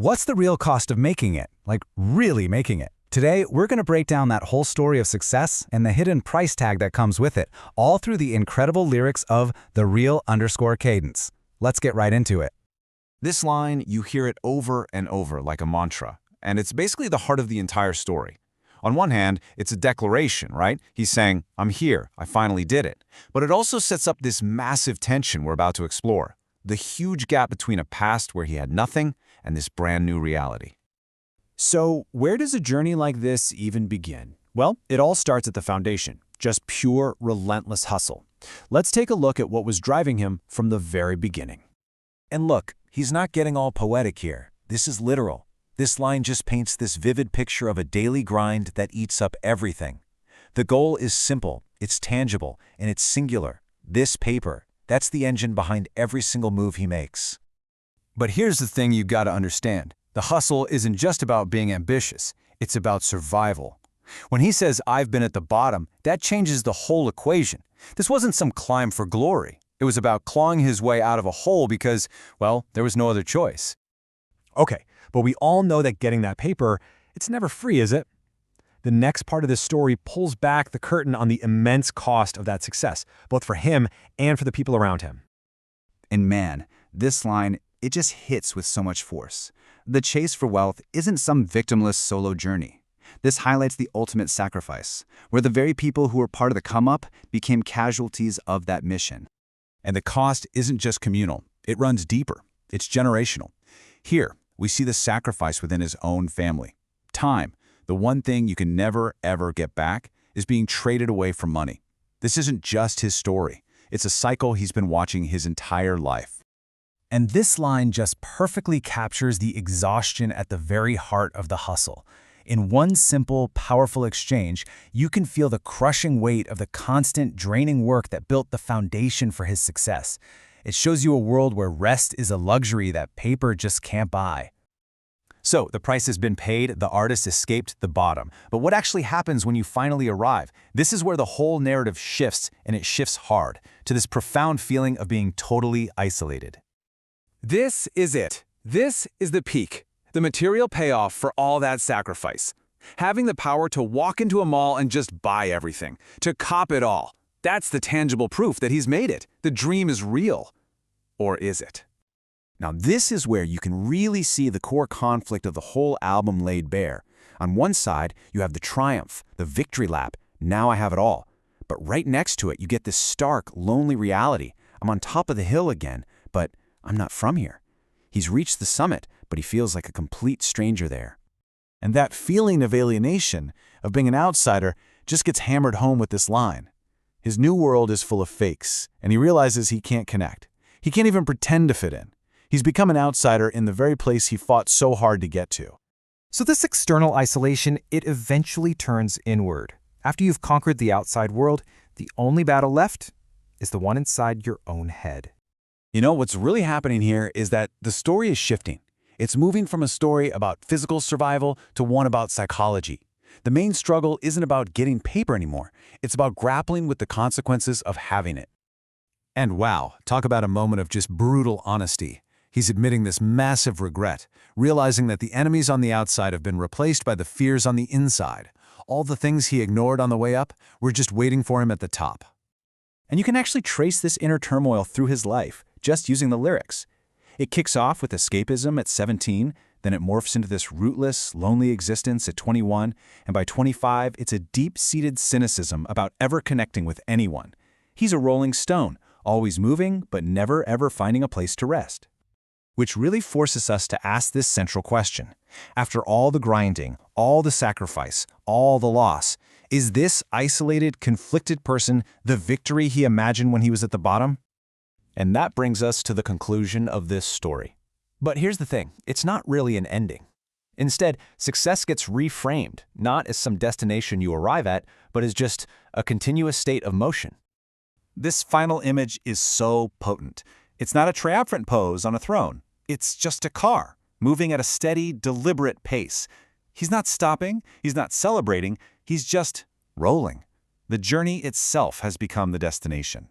What's the real cost of making it? Like, really making it? Today, we're going to break down that whole story of success and the hidden price tag that comes with it, all through the incredible lyrics of The Real_Cadence. Let's get right into it. This line, you hear it over and over like a mantra, and it's basically the heart of the entire story. On one hand, it's a declaration, right? He's saying, I'm here, I finally did it. But it also sets up this massive tension we're about to explore, the huge gap between a past where he had nothing and this brand new reality. So, where does a journey like this even begin? Well, it all starts at the foundation, just pure, relentless hustle. Let's take a look at what was driving him from the very beginning. And look, he's not getting all poetic here. This is literal. This line just paints this vivid picture of a daily grind that eats up everything. The goal is simple, it's tangible, and it's singular. This paper, that's the engine behind every single move he makes. But here's the thing you gotta understand. The hustle isn't just about being ambitious, it's about survival. When he says, I've been at the bottom, that changes the whole equation. This wasn't some climb for glory. It was about clawing his way out of a hole because, well, there was no other choice. Okay, but we all know that getting that paper, it's never free, is it? The next part of this story pulls back the curtain on the immense cost of that success, both for him and for the people around him. And man, this line, it just hits with so much force. The chase for wealth isn't some victimless solo journey. This highlights the ultimate sacrifice, where the very people who were part of the come-up became casualties of that mission. And the cost isn't just communal. It runs deeper. It's generational. Here, we see the sacrifice within his own family. Time, the one thing you can never, ever get back, is being traded away for money. This isn't just his story. It's a cycle he's been watching his entire life. And this line just perfectly captures the exhaustion at the very heart of the hustle. In one simple, powerful exchange, you can feel the crushing weight of the constant, draining work that built the foundation for his success. It shows you a world where rest is a luxury that paper just can't buy. So, the price has been paid, the artist escaped the bottom. But what actually happens when you finally arrive? This is where the whole narrative shifts, and it shifts hard, to this profound feeling of being totally isolated. This is it. This is the peak, the material payoff for all that sacrifice. Having the power to walk into a mall and just buy everything, to cop it all. That's the tangible proof that he's made it. The dream is real. Or is it? Now this is where you can really see the core conflict of the whole album laid bare. On one side, you have the triumph, the victory lap, now I have it all. But right next to it, you get this stark, lonely reality. I'm on top of the hill again, but I'm not from here. He's reached the summit, but he feels like a complete stranger there. And that feeling of alienation, of being an outsider, just gets hammered home with this line. His new world is full of fakes, and he realizes he can't connect. He can't even pretend to fit in. He's become an outsider in the very place he fought so hard to get to. So this external isolation, it eventually turns inward. After you've conquered the outside world, the only battle left is the one inside your own head. You know, what's really happening here is that the story is shifting. It's moving from a story about physical survival to one about psychology. The main struggle isn't about getting paper anymore. It's about grappling with the consequences of having it. And wow, talk about a moment of just brutal honesty. He's admitting this massive regret, realizing that the enemies on the outside have been replaced by the fears on the inside. All the things he ignored on the way up were just waiting for him at the top. And you can actually trace this inner turmoil through his life, just using the lyrics. It kicks off with escapism at 17, then it morphs into this rootless, lonely existence at 21, and by 25, it's a deep-seated cynicism about ever connecting with anyone. He's a rolling stone, always moving, but never ever finding a place to rest. Which really forces us to ask this central question. After all the grinding, all the sacrifice, all the loss, is this isolated, conflicted person the victory he imagined when he was at the bottom? And that brings us to the conclusion of this story. But here's the thing, it's not really an ending. Instead, success gets reframed, not as some destination you arrive at, but as just a continuous state of motion. This final image is so potent. It's not a triumphant pose on a throne. It's just a car, moving at a steady, deliberate pace. He's not stopping, he's not celebrating, he's just rolling. The journey itself has become the destination.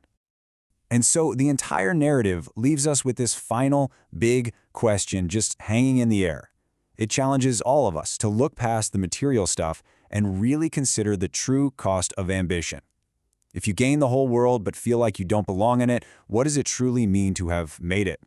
And so the entire narrative leaves us with this final, big question just hanging in the air. It challenges all of us to look past the material stuff and really consider the true cost of ambition. If you gain the whole world but feel like you don't belong in it, what does it truly mean to have made it?